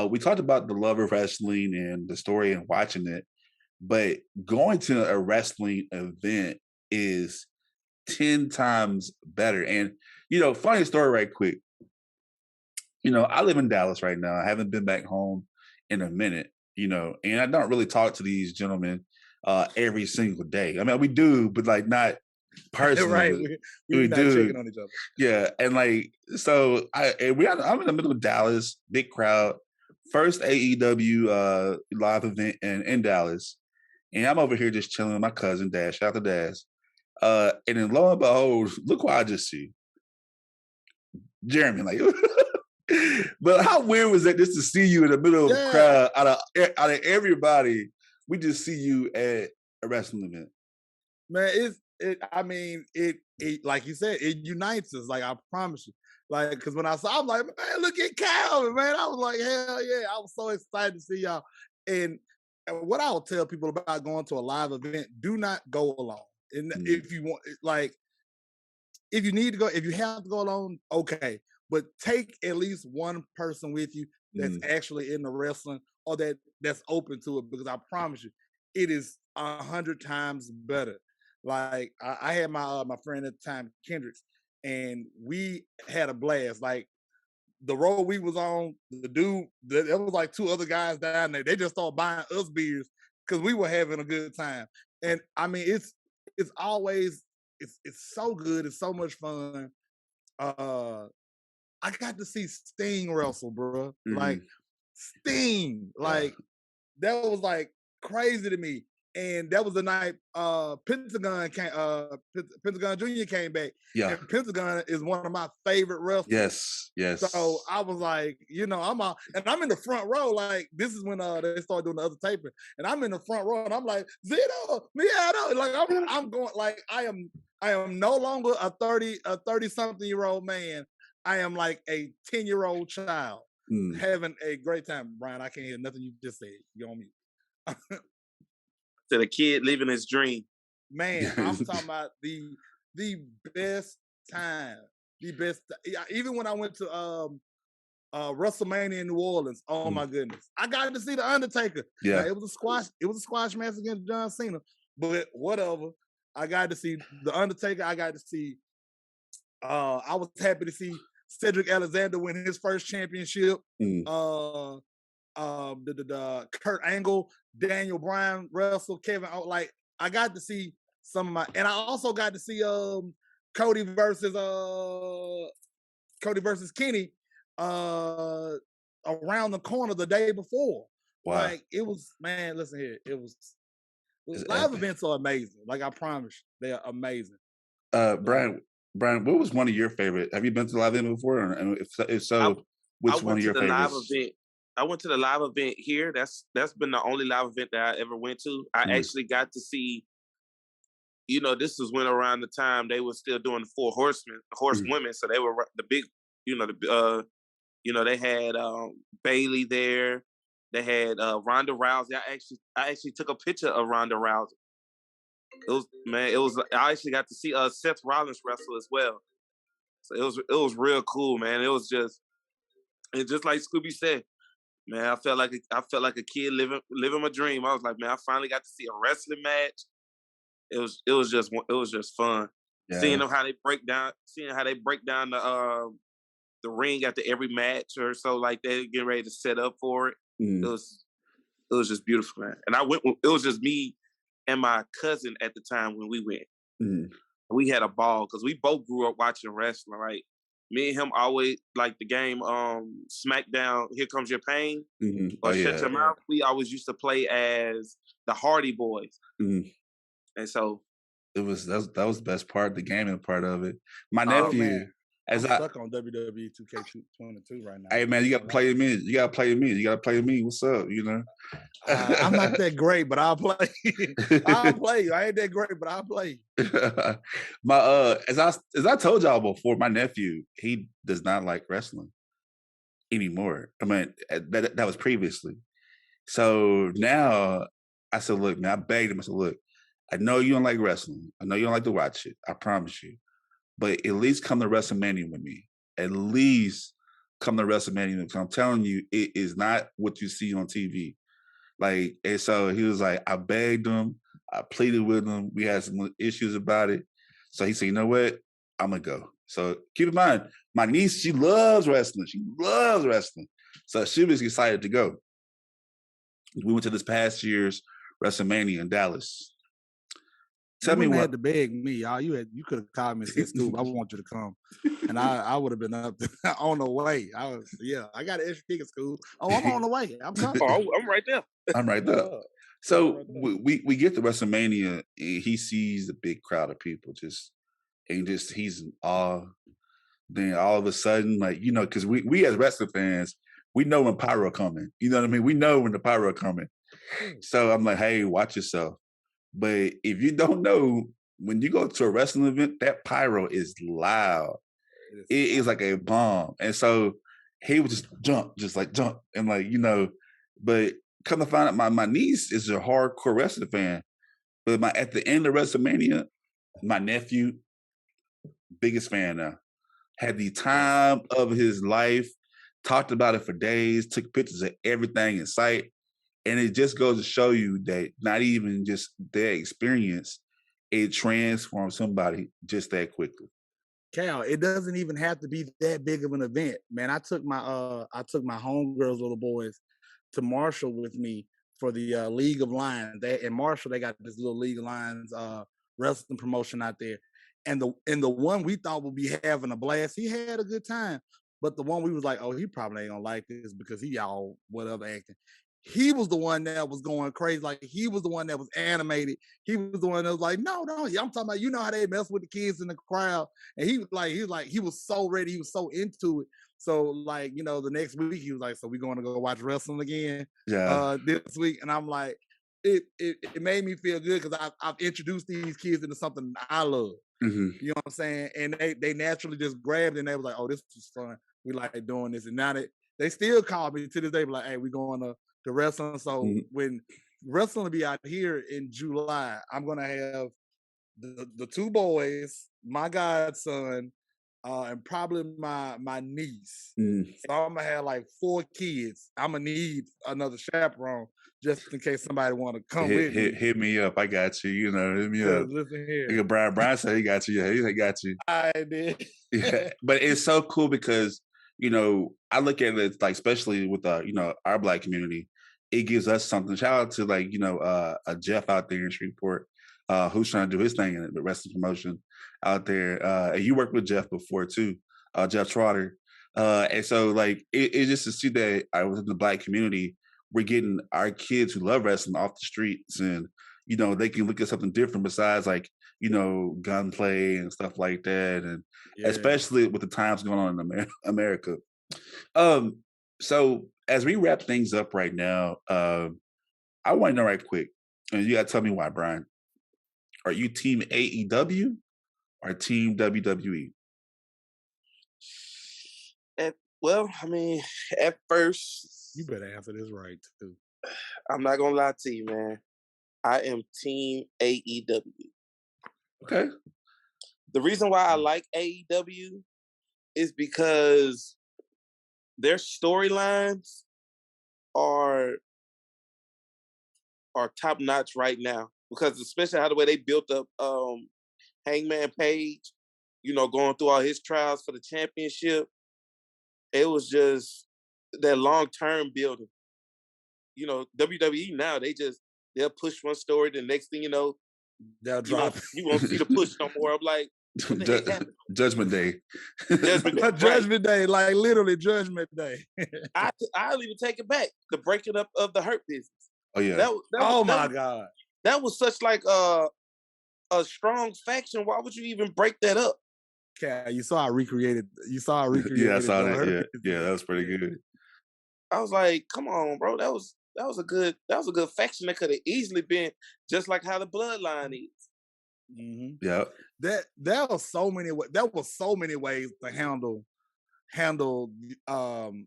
we talked about the love of wrestling and the story and watching it, but going to a wrestling event is 10 times better. And, funny story right quick. I live in Dallas right now. I haven't been back home in a minute, and I don't really talk to these gentlemen every single day. I mean, we do, but like not personally. Right. We not do. checking on each other. Yeah. And so I'm in the middle of Dallas, big crowd, first AEW live event in Dallas. And I'm over here just chilling with my cousin, Dash, shout out to Dash. And then lo and behold, look what I just see. Jeremy, but how weird was that just to see you in the middle of the crowd out of everybody? We just see you at a wrestling event. Man, it like you said, it unites us. Like, I promise you. Like, because when I saw, I'm like, man, look at Calvin, man. I was like, hell yeah. I was so excited to see y'all. And what I will tell people about going to a live event, do not go alone. And if you want, if you need to go, if you have to go alone, okay. But take at least one person with you that's actually in the wrestling or that's open to it, because I promise you, it is 100 times better. Like, I had my friend at the time, Kendricks, and we had a blast. Like, the road we was on, there was like 2 other guys down there. They just started buying us beers because we were having a good time. And I mean, it's always so good. It's so much fun. I got to see Sting wrestle, bro. Like, Sting, like, that was like crazy to me. And that was the night Pentagon Jr. came back. Yeah. And Pentagon is one of my favorite wrestlers. Yes. So I was like, I'm in the front row. Like, this is when they started doing the other taping. And I'm in the front row and I'm like, Zito, Miato. Like, I'm going, like, I am no longer a 30-something-year-old man. I am like a 10-year-old child having a great time. Brian, I can't hear nothing you just said. You're on mute. To the kid living his dream. Man, I'm talking about the best time. Even when I went to WrestleMania in New Orleans, oh my goodness. I got to see The Undertaker. Yeah. Now, it was a squash match against John Cena. But whatever. I got to see The Undertaker. I got to see I was happy to see Cedric Alexander win his first championship. The Kurt Angle, Daniel Bryan wrestle, Kevin. Like, I got to see some of my, and I also got to see Cody versus Kenny around the corner the day before. Wow. Like, it was, man, listen here, live events are amazing. Like, I promise you, they are amazing. Brian, what was one of your favorite? Have you been to a live event before? And if so, which one of your favorites? I went to the live event here. That's been the only live event that I ever went to. I actually got to see, this was when around the time they were still doing the four horsewomen. So they were the big, they had Bailey there. They had Ronda Rousey. I actually took a picture of Ronda Rousey. I actually got to see Seth Rollins wrestle as well. So it was real cool, man. It's just like Scooby said, man. I felt like a kid living my dream. I was like, man, I finally got to see a wrestling match. It was just fun. Yeah. Seeing how they break down the ring after every match or so, like they getting ready to set up for it. It was just beautiful, man. And it was just me and my cousin at the time when we went. We had a ball because we both grew up watching wrestling. Right, me and him always like the game SmackDown. Here Comes Your Pain or Shut Your Mouth. We always used to play as the Hardy Boys, and so that was the best part of the gaming part of it. My nephew. I'm stuck on WWE 2K22 right now. Hey man, you gotta play me. You gotta play me. What's up? I'm not that great, but I'll play. I'll play you. I ain't that great, but I'll play. As I told y'all before, my nephew, he does not like wrestling anymore. I mean, that was previously. So now I said, look, man, I begged him. I said, look, I know you don't like wrestling. I know you don't like to watch it. I promise you. But at least come to WrestleMania with me. At least come to WrestleMania because I'm telling you, it is not what you see on TV. Like, and so he was like, I begged him, I pleaded with him. We had some issues about it. So he said, you know what? I'm gonna go. So keep in mind, my niece, she loves wrestling. She loves wrestling. So she was excited to go. We went to this past year's WrestleMania in Dallas. Tell me what had to beg me, y'all. You could have called me and said, "Scoop, I want you to come," and I would have been up on the way. I got an extra ticket, Scoop. Oh, I'm on the way. I'm coming. I'm right there. I'm right there. So we get to WrestleMania, and he sees a big crowd of people. He's in awe. Then all of a sudden, like because we as wrestling fans, we know when pyro coming. You know what I mean? We know when the pyro coming. So I'm like, hey, watch yourself. But if you don't know, when you go to a wrestling event, that pyro is loud. It is like a bomb. And so he would just jump. And but come to find out, my niece is a hardcore wrestling fan. But at the end of WrestleMania, my nephew, biggest fan now, had the time of his life, talked about it for days, took pictures of everything in sight. And it just goes to show you that not even just their experience, it transforms somebody just that quickly. Cal, it doesn't even have to be that big of an event, man. I took my homegirls, little boys, to Marshall with me for the League of Lions. In Marshall, they got this little League of Lions wrestling promotion out there, and the one we thought would be having a blast, he had a good time. But the one we was like, oh, he probably ain't gonna like this because he all whatever acting. He was the one that was going crazy. Like, he was the one that was animated. He was the one that was like, no, I'm talking about, how they mess with the kids in the crowd. And he was so ready. He was so into it. So the next week he was like, so we going to go watch wrestling again this week. And I'm like, it made me feel good because I've introduced these kids into something I love. Mm-hmm. You know what I'm saying? And they naturally just grabbed it and they was like, oh, this is fun. We like doing this. And now they still call me to this day, like, hey, we going to wrestling. So when wrestling will be out here in July, I'm gonna have the two boys, my godson, and probably my niece. So I'm gonna have like 4 kids. I'm gonna need another chaperone just in case somebody want to come with me. Hit me up. I got you. Hit me up. Listen here. Brian said he got you. Yeah, he got you. I did. Yeah, but it's so cool because I look at it like, especially with our Black community. It gives us something. Shout out to a Jeff out there in Shreveport, who's trying to do his thing in the wrestling promotion out there. And you worked with Jeff before too, Jeff Trotter. And so it's just to see that within the Black community, we're getting our kids who love wrestling off the streets, and they can look at something different besides gunplay and stuff like that, and especially with the times going on in America. So as we wrap things up right now, I want to know right quick, and you got to tell me why, Brian. Are you team AEW or team WWE? Well, I mean, at first, You better answer this right too. I'm not gonna lie to you, man. I am team AEW. Okay. The reason why I like AEW is because their storylines are top notch right now. Because especially how the way they built up Hangman Page, going through all his trials for the championship, it was just that long term building. WWE now they'll push one story, the next thing you know, they'll drop. You won't see the push no more. I'm like, what the heck happened? Judgment Day. Judgment Day, like literally Judgment Day. I'll even take it back. The breaking up of the Hurt Business. Oh yeah. My God. That was such like a strong faction. Why would you even break that up? Okay, you saw I recreated. Yeah, I saw that. Yeah, that was pretty good. I was like, come on, bro. That was a good faction that could have easily been just like how the Bloodline is. Mm-hmm. Yeah. There was so many ways to handle the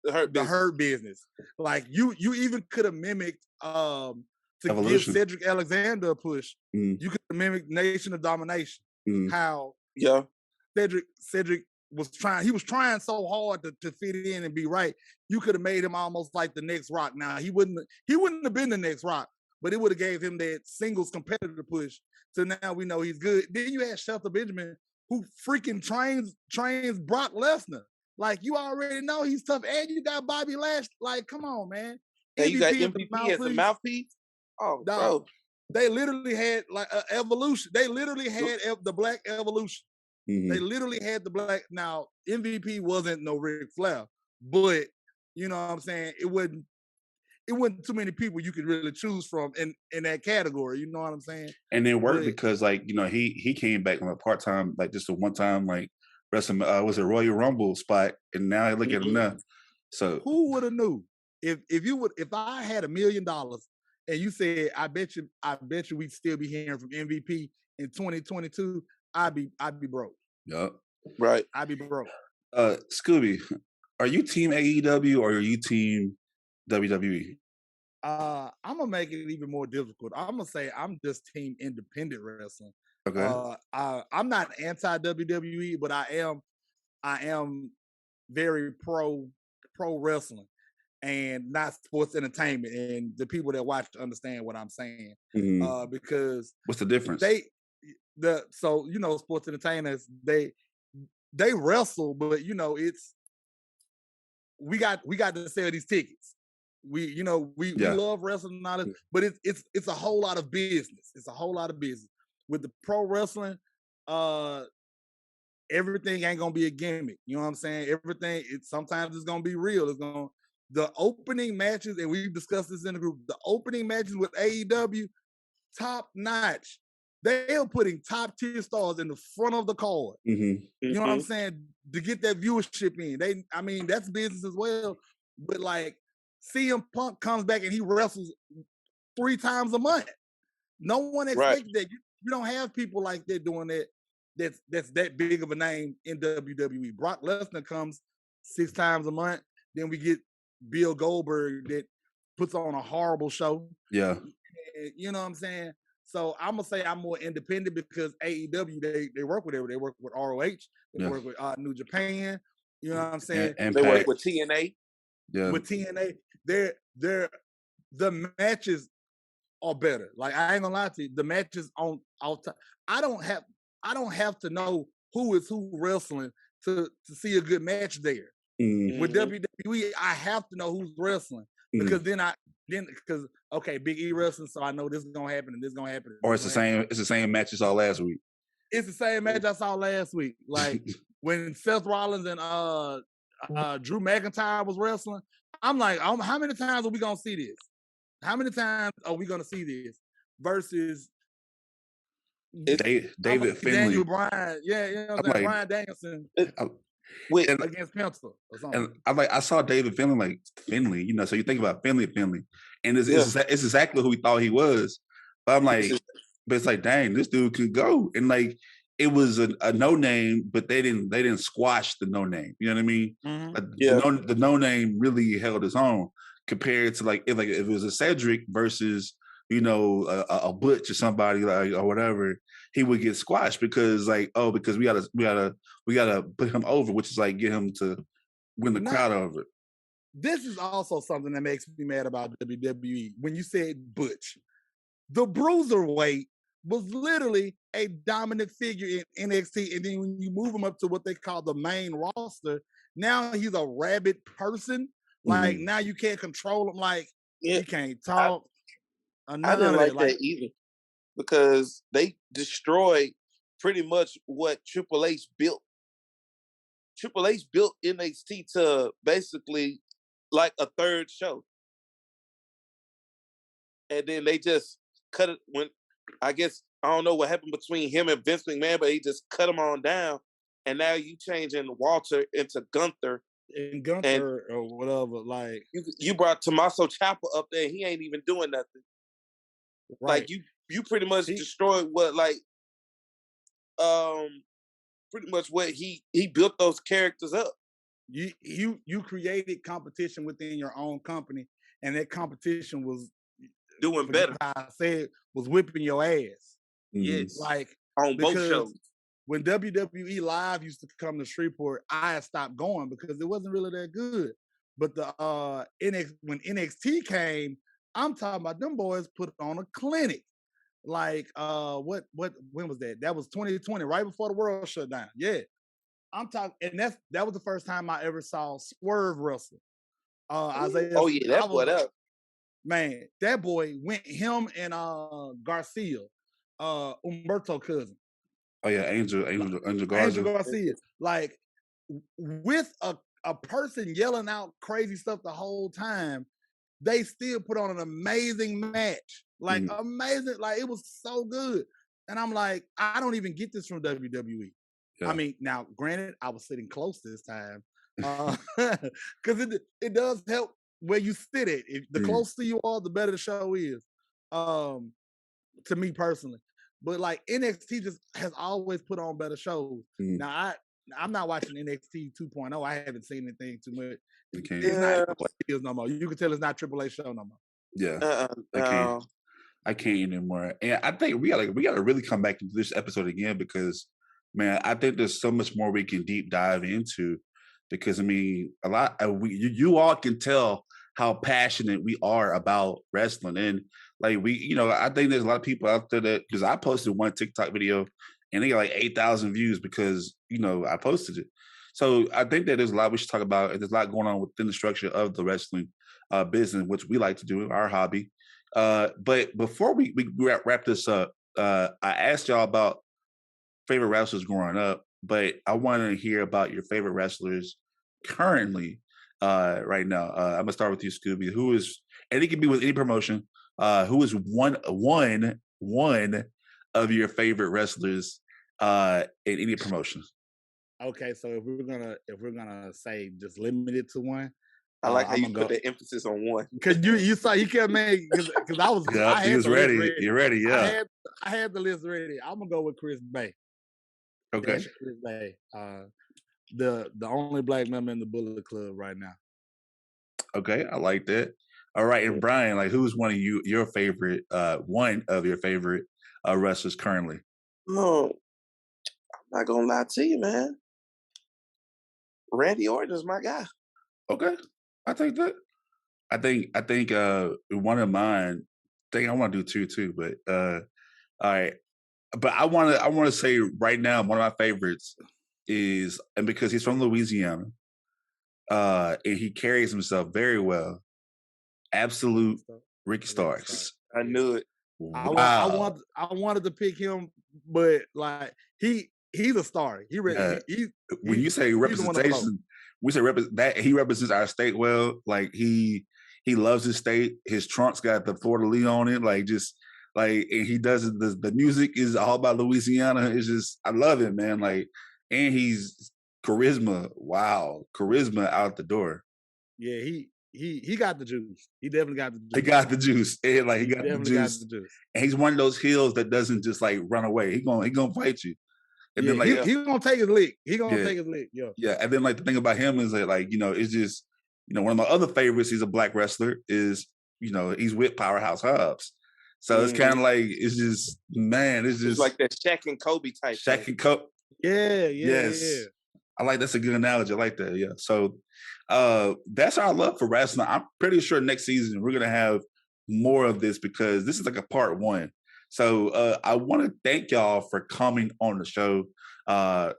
Hurt Business. Like you even could have mimicked to Evolution. give Cedric Alexander a push. You could have mimicked Nation of Domination. How Cedric was trying so hard to fit in and be right. You could have made him almost like the next Rock. Now he wouldn't have been the next Rock, but it would have gave him that singles competitor push. So now we know he's good. Then you had Shelton Benjamin, who freaking trains Brock Lesnar. Like, you already know he's tough, and you got Bobby Lashley. Like, come on, man. And you got MVP as a mouthpiece. Oh, dog, bro. They literally had like an evolution. They literally had the Black Evolution. Mm-hmm. They literally had the Black. Now, MVP wasn't no Ric Flair, but you know what I'm saying? It wasn't too many people you could really choose from in that category. You know what I'm saying? And it worked because, like, he came back on a part-time, like just a one-time, like, wrestling, was a Royal Rumble spot, and now look at him now. So who would have knew if I had $1 million and you said, I bet you we'd still be hearing from MVP in 2022, I'd be broke. Yep. Right. I'd be broke. Scooby, are you team AEW or are you team WWE? I'm gonna make it even more difficult. I'm gonna say I'm just team independent wrestling. Okay. I'm not anti WWE, but I am very pro wrestling and not sports entertainment. And the people that watch understand what I'm saying. Mm-hmm. Because what's the difference? Sports entertainers, they wrestle, but it's we got to sell these tickets. We love wrestling and all this, but it's a whole lot of business. It's a whole lot of business. With the pro wrestling, everything ain't gonna be a gimmick. You know what I'm saying? Everything, sometimes it's gonna be real. The opening matches, and we've discussed this in the group, the opening matches with AEW, top notch. They are putting top tier stars in the front of the card. Mm-hmm. You know what I'm saying? To get that viewership in. That's business as well. But like, CM Punk comes back and he wrestles 3 times a month. No one expected that. You don't have people like that doing that. That's that big of a name in WWE. Brock Lesnar comes 6 times a month. Then we get Bill Goldberg that puts on a horrible show. Yeah. You know what I'm saying? So I'm gonna say I'm more independent because AEW they work with everything. They work with ROH. They work with New Japan. You know what I'm saying? And they work with TNA. Yeah. With TNA, the matches are better. Like, I ain't gonna lie to you, the matches on time. I don't have to know who is who wrestling to see a good match there. Mm-hmm. With WWE, I have to know who's wrestling because because Big E wrestling, so I know this is gonna happen and this is gonna happen. Or it's the same match you saw last week. It's the same match I saw last week. Like when Seth Rollins and Drew McIntyre was wrestling, I'm like, how many times are we gonna see this? How many times are we gonna see this? Versus David Finlay, Daniel Bryan, you know what I'm saying? Bryan Danielson. With against Pimster or something. And I saw David Finley, you know, so you think about Finley, and it's exactly who we thought he was. But I'm like, but it's like, dang, this dude could go. And like, it was a no name, but they didn't squash the no name. You know what I mean? Mm-hmm. The no name really held his own compared to if it was a Cedric versus, you know, a Butch or somebody or whatever, he would get squashed because because we gotta put him over, which is like get him to win the crowd over. This is also something that makes me mad about WWE. When you said Butch, the Bruiserweight was literally a dominant figure in NXT, and then when you move him up to what they call the main roster, now he's a rabid person. Like now you can't control him. Like he can't talk. I didn't like that either because they destroyed pretty much what Triple H built. Triple H built NXT to basically like a third show. And then they just cut it when, I guess, I don't know what happened between him and Vince McMahon, but he just cut him on down. And now you changing Walter into Gunther. And Gunther or whatever, like. You brought Tommaso Ciampa up there, he ain't even doing nothing. Right. Like you pretty much destroyed what pretty much what he built those characters up. You created competition within your own company, and that competition was doing better. I said was whipping your ass. Yes, like on both shows. When WWE Live used to come to Shreveport, I had stopped going because it wasn't really that good. But the when NXT came, I'm talking about them boys put on a clinic. Like when was that? That was 2020, right before the world shut down. Yeah. I'm talking, and that was the first time I ever saw Swerve wrestle. Isaiah. Oh yeah, that's what up. Man, that boy went him and Garcia, Humberto cousin. Oh yeah, Angel Garcia. Angel Garcia. Like with a person yelling out crazy stuff the whole time, they still put on an amazing match. Like amazing, like it was so good. And I'm like, I don't even get this from WWE. Yeah. I mean, now granted, I was sitting close this time. Because it does help where you sit at. The closer you are, the better the show is. To me personally. But like NXT just has always put on better shows. Now I'm not watching NXT 2.0. I haven't seen anything too much. It's not what it is no more. You can tell it's not Triple H show no more. Yeah. I can't anymore. And I think we gotta really come back into this episode again because man, I think there's so much more we can deep dive into because I mean you all can tell how passionate we are about wrestling. And like I think there's a lot of people out there that because I posted one TikTok video and they got like 8,000 views because I posted it. So I think that there's a lot we should talk about, and there's a lot going on within the structure of the wrestling business, which we like to do, our hobby. But before we wrap this up, I asked y'all about favorite wrestlers growing up, but I want to hear about your favorite wrestlers currently right now. I'm gonna start with you, Scooby. Who is, and it can be with any promotion. Who is one of your favorite wrestlers in any promotion? Okay, so if we're gonna say just limited to one, I like how you put the emphasis on one. Because you saw he kept making because I was he was ready. You're ready, yeah. I had the list ready. I'm gonna go with Chris Bay. Okay. Chris Bay. The only black member in the Bullet Club right now. Okay, I like that. All right, and Brian, like who's one of your favorite wrestlers currently? No, I'm not gonna lie to you, man. Randy Orton is my guy. Okay, I take that. I think one of mine. I want to do two, but all right. But I want to say right now one of my favorites is, and because he's from Louisiana, and he carries himself very well. Absolute Ricky Starks. I knew it. Wow. I wanted to pick him, but like he's a star. When you say representation, we say that he represents our state well. Like he loves his state. His trunk's got the Fleur de Lis on it. And he does it. The music is all about Louisiana. It's just I love it, man. Like, and he's Charisma. Wow. Charisma out the door. Yeah, he got the juice. He definitely got the juice. He got the juice. And like he got the definitely juice. got the juice. And he's one of those heels that doesn't just like run away. He gonna fight you. And Yeah, then like he gonna take his lick. He gonna Yeah. take his lick. Yeah. yeah, and then like the thing about him is that like, you know, it's just, you know, one of my other favorites, he's a black wrestler, is, you know, he's with Powerhouse Hobbs. So it's kind of like, it's just, man, it's It's just like that Shaq and Kobe type. Shaq thing. and Kobe. Yeah, Yes. yeah. I like, that's a good analogy. I like that. Yeah. So that's our love for wrestling. I'm pretty sure next season we're gonna have more of this because this is like a part 1. So I want to thank y'all for coming on the show.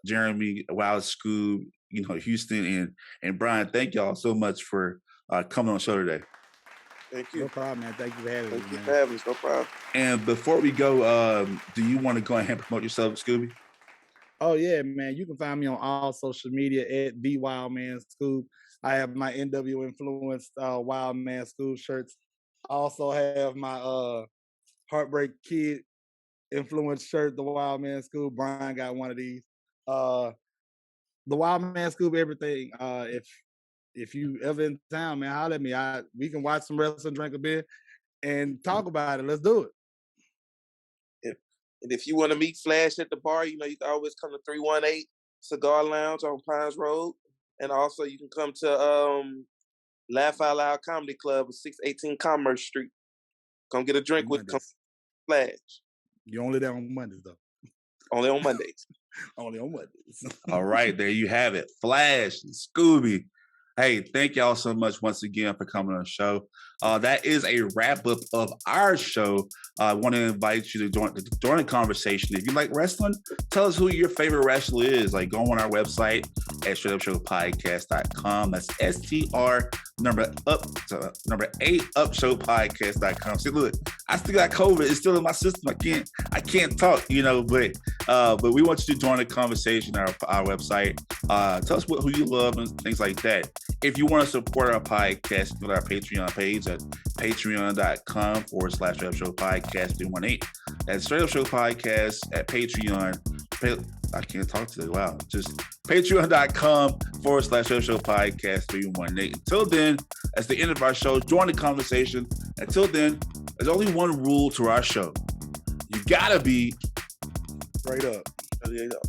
Jeremy, Wild Scoob, you know, Houston and Brian, thank y'all so much for coming on the show today. Thank you. No problem, man. Thank you for having me. Thank you Man. for having us. No problem. And before we go, do you want to go ahead and promote yourself, Scooby? Oh yeah, man. You can find me on all social media at the Wild Man Scoob. I have my NW influenced Wild Man Scoob shirts. I also have my Heartbreak Kid influence shirt, the Wild Man Scoob. Brian got one of these. The Wild Man Scoob everything. If you ever in town, man, holler at me. We can watch some wrestling, drink a beer, and talk about it. Let's do it. And if you want to meet Flash at the bar, you know, you can always come to 318 Cigar Lounge on Pines Road. And also you can come to Laugh Out Loud Comedy Club at 618 Commerce Street. Come get a drink with Flash. You only there on Mondays, though. Only on Mondays. Only on Mondays. All right, there you have it. Flash, Scooby. Hey, thank y'all so much once again for coming on the show. That is a wrap-up of our show. I want to invite you to join the conversation. If you like wrestling, tell us who your favorite wrestler is. Like, go on our website at straightupshowpodcast.com. That's STR number 8 upshowpodcast.com. See, look, I still got COVID. It's still in my system. I can't talk, you know, but we want you to join the conversation on our website. Tell us who you love and things like that. If you want to support our podcast, go to our Patreon page at patreon.com/straightupshowpodcast318. That's Straight Up Show Podcast at Patreon. I can't talk today. Wow. Just patreon.com/straightupshowpodcast318. Until then, that's the end of our show. Join the conversation. Until then, there's only one rule to our show. You gotta be Straight up. There you go.